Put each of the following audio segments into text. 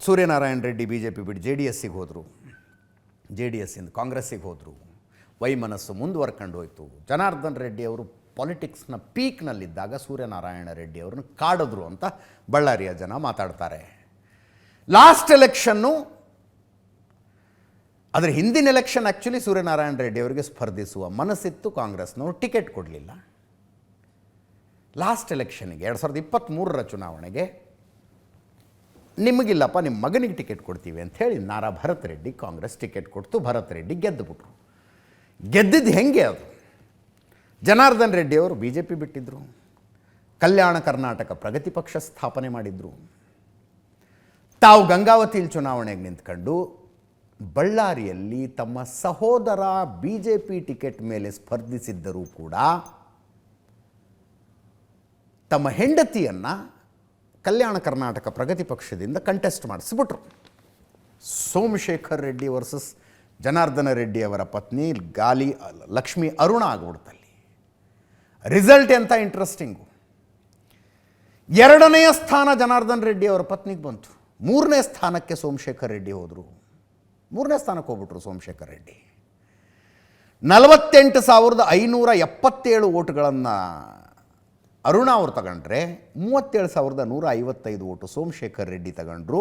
Suryanarayana Reddy B J P ಬಿಟ್ಟು JDSಗೆ ಹೋದರು, JDSಯಿಂದ ಕಾಂಗ್ರೆಸ್ಸಿಗೆ ಹೋದರು. ವೈಮನಸ್ಸು ಮುಂದುವರ್ಕೊಂಡು ಹೋಯಿತು. ಜನಾರ್ದನ್ ರೆಡ್ಡಿ ಅವರು ಪಾಲಿಟಿಕ್ಸ್ನ ಪೀಕ್ನಲ್ಲಿದ್ದಾಗ ಸೂರ್ಯನಾರಾಯಣ ರೆಡ್ಡಿ ಅವ್ರನ್ನ ಕಾಡಿದ್ರು ಅಂತ ಬಳ್ಳಾರಿಯ ಜನ ಮಾತಾಡ್ತಾರೆ. ಲಾಸ್ಟ್ ಎಲೆಕ್ಷನ್ನು, ಅದರ ಹಿಂದಿನ ಎಲೆಕ್ಷನ್ ಆ್ಯಕ್ಚುಲಿ ಸೂರ್ಯನಾರಾಯಣ ರೆಡ್ಡಿ ಅವರಿಗೆ ಸ್ಪರ್ಧಿಸುವ ಮನಸ್ಸಿತ್ತು, ಕಾಂಗ್ರೆಸ್ನವರು ಟಿಕೆಟ್ ಕೊಡಲಿಲ್ಲ. ಲಾಸ್ಟ್ ಎಲೆಕ್ಷನ್ಗೆ 2023ರ ಚುನಾವಣೆಗೆ ನಿಮಗಿಲ್ಲಪ್ಪ, ನಿಮ್ಮ ಮಗನಿಗೆ ಟಿಕೆಟ್ ಕೊಡ್ತೀವಿ ಅಂಥೇಳಿ ನಾರಾ ಭರತ್ ರೆಡ್ಡಿ ಕಾಂಗ್ರೆಸ್ ಟಿಕೆಟ್ ಕೊಡ್ತು. ಭರತ್ ರೆಡ್ಡಿ ಗೆದ್ದುಬಿಟ್ರು. ಗೆದ್ದಿದ್ದು ಹೆಂಗೆ ಅದು? ಜನಾರ್ದನ್ ರೆಡ್ಡಿ ಅವರು BJP ಬಿಟ್ಟಿದ್ದರು, ಕಲ್ಯಾಣ ಕರ್ನಾಟಕ ಪ್ರಗತಿ ಪಕ್ಷ ಸ್ಥಾಪನೆ ಮಾಡಿದರು. ತಾವು ಗಂಗಾವತಿಯಲ್ಲಿ ಚುನಾವಣೆಗೆ ನಿಂತ್ಕೊಂಡು ಬಳ್ಳಾರಿಯಲ್ಲಿ ತಮ್ಮ ಸಹೋದರ BJP ಟಿಕೆಟ್ ಮೇಲೆ ಸ್ಪರ್ಧಿಸಿದ್ದರೂ ಕೂಡ ತಮ್ಮ ಹೆಂಡತಿಯನ್ನು ಕಲ್ಯಾಣ ಕರ್ನಾಟಕ ಪ್ರಗತಿ ಪಕ್ಷದಿಂದ ಕಂಟೆಸ್ಟ್ ಮಾಡಿಸಿಬಿಟ್ರು. ಸೋಮಶೇಖರ್ ರೆಡ್ಡಿ ವರ್ಸಸ್ ಜನಾರ್ದನ ರೆಡ್ಡಿ ಅವರ ಪತ್ನಿ ಲಕ್ಷ್ಮಿ ಅರುಣ ಆಗ್ಬಿಡ್ತಲ್ಲಿ. ರಿಸಲ್ಟ್ ಎಂಥ ಇಂಟ್ರೆಸ್ಟಿಂಗು. 2ನೇ ಸ್ಥಾನ ಜನಾರ್ದನ್ ರೆಡ್ಡಿ ಅವರ ಪತ್ನಿಗೆ ಬಂತು. 3ನೇ ಸ್ಥಾನಕ್ಕೆ ಸೋಮಶೇಖರ್ ರೆಡ್ಡಿ ಹೋದರು. 3ನೇ ಸ್ಥಾನಕ್ಕೆ ಹೋಗ್ಬಿಟ್ರು ಸೋಮಶೇಖರ್ ರೆಡ್ಡಿ. 48,577 ಓಟುಗಳನ್ನು ಅರುಣ ಅವರು ತಗೊಂಡ್ರೆ 37,155 ಓಟು ಸೋಮಶೇಖರ್ ರೆಡ್ಡಿ ತಗೊಂಡ್ರು.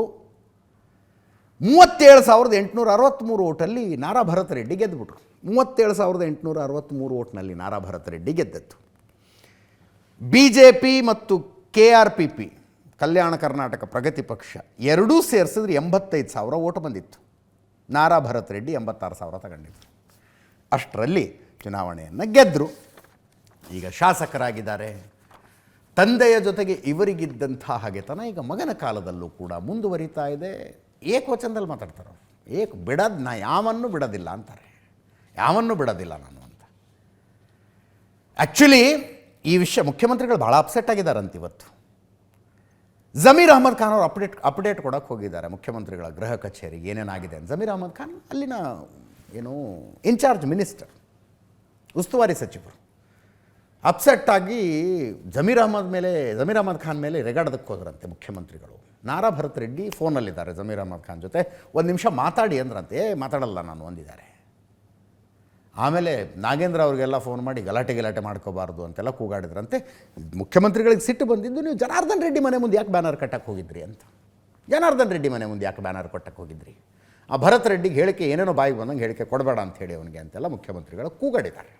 37,863 ಓಟಲ್ಲಿ ನಾರಾ ಭರತ್ ರೆಡ್ಡಿ ಗೆದ್ದುಬಿಟ್ರು. 37,863 ಓಟ್ನಲ್ಲಿ ನಾರಾ ಭರತ್ ರೆಡ್ಡಿ ಗೆದ್ದದ್ದು. BJP ಮತ್ತು KRPP ಕಲ್ಯಾಣ ಕರ್ನಾಟಕ ಪ್ರಗತಿ ಪಕ್ಷ ಎರಡೂ ಸೇರಿಸಿದ್ರೆ 85,000 ಓಟು ಬಂದಿತ್ತು. ನಾರಾ ಭರತ್ ರೆಡ್ಡಿ 86,000 ತಗೊಂಡಿದ್ರು. ಅಷ್ಟರಲ್ಲಿ ಚುನಾವಣೆಯನ್ನು ಗೆದ್ದರು. ಈಗ ಶಾಸಕರಾಗಿದ್ದಾರೆ. ತಂದೆಯ ಜೊತೆಗೆ ಇವರಿಗಿದ್ದಂಥ ಹಾಗೆತನ ಈಗ ಮಗನ ಕಾಲದಲ್ಲೂ ಕೂಡ ಮುಂದುವರಿತಾ ಇದೆ. ಏಕವಚನದಲ್ಲಿ ಮಾತಾಡ್ತಾರೆ. ನಾ ಯಾವನ್ನೂ ಬಿಡೋದಿಲ್ಲ ಅಂತಾರೆ. ಯಾವನ್ನೂ ಬಿಡೋದಿಲ್ಲ ನಾನು ಅಂತ. ಆ್ಯಕ್ಚುಲಿ ಈ ವಿಷಯ ಮುಖ್ಯಮಂತ್ರಿಗಳು ಭಾಳ ಅಪ್ಸೆಟ್ ಆಗಿದ್ದಾರಂತ ಇವತ್ತು. ಜಮೀರ್ ಅಹಮದ್ ಖಾನ್ ಅವರು ಅಪ್ಡೇಟ್ ಕೊಡೋಕ್ಕೆ ಹೋಗಿದ್ದಾರೆ ಮುಖ್ಯಮಂತ್ರಿಗಳ ಗೃಹ ಕಚೇರಿಗೆ ಏನೇನಾಗಿದೆ ಅಂತ. ಜಮೀರ್ ಅಹಮದ್ ಖಾನ್ ಅಲ್ಲಿನ ಇನ್ಚಾರ್ಜ್ ಮಿನಿಸ್ಟರ್, ಉಸ್ತುವಾರಿ ಸಚಿವರು, ಅಪ್ಸೆಟ್ಟಾಗಿ ಜಮೀರ್ ಅಹಮದ್ ಖಾನ್ ಮೇಲೆ ರೆಗಾಡೋದಕ್ಕೆ ಹೋದ್ರಂತೆ ಮುಖ್ಯಮಂತ್ರಿಗಳು. ನಾರಾ ಭರತ್ ರೆಡ್ಡಿ ಫೋನಲ್ಲಿದ್ದಾರೆ ಜಮೀರ್ ಅಹಮದ್ ಖಾನ್ ಜೊತೆ. 1 ನಿಮಿಷ ಮಾತಾಡಿ ಅಂದ್ರಂತೆ. ಮಾತಾಡಲ್ಲ ನಾನು ಅಂದಿದ್ದಾರೆ. ಆಮೇಲೆ ನಾಗೇಂದ್ರ ಅವ್ರಿಗೆಲ್ಲ ಫೋನ್ ಮಾಡಿ ಗಲಾಟೆ ಮಾಡ್ಕೋಬಾರ್ದು ಅಂತೆಲ್ಲ ಕೂಗಾಡಿದ್ರಂತೆ. ಮುಖ್ಯಮಂತ್ರಿಗಳಿಗೆ ಸಿಟ್ಟು ಬಂದಿದ್ದು, ನೀವು ಜನಾರ್ದನ್ ರೆಡ್ಡಿ ಮನೆ ಮುಂದೆ ಯಾಕೆ ಬ್ಯಾನರ್ ಕಟ್ಟಕ್ಕೆ ಹೋಗಿದ್ರಿ ಅಂತ. ಜನಾರ್ದನ್ ರೆಡ್ಡಿ ಮನೆ ಮುಂದೆ ಯಾಕೆ ಬ್ಯಾನರ್ ಕಟ್ಟಕ್ಕೆ ಹೋಗಿದ್ರಿ? ಆ ಭರತ್ ರೆಡ್ಡಿಗೆ ಹೇಳಿಕೆ ಏನೇನೋ ಬಾಯಿಗೆ ಬಂದಂಗೆ ಹೇಳಿಕೆ ಕೊಡಬೇಡ ಅಂಥೇಳಿ ಅವನಿಗೆ ಅಂತೆಲ್ಲ ಮುಖ್ಯಮಂತ್ರಿಗಳು ಕೂಗಾಡಿದ್ದಾರೆ.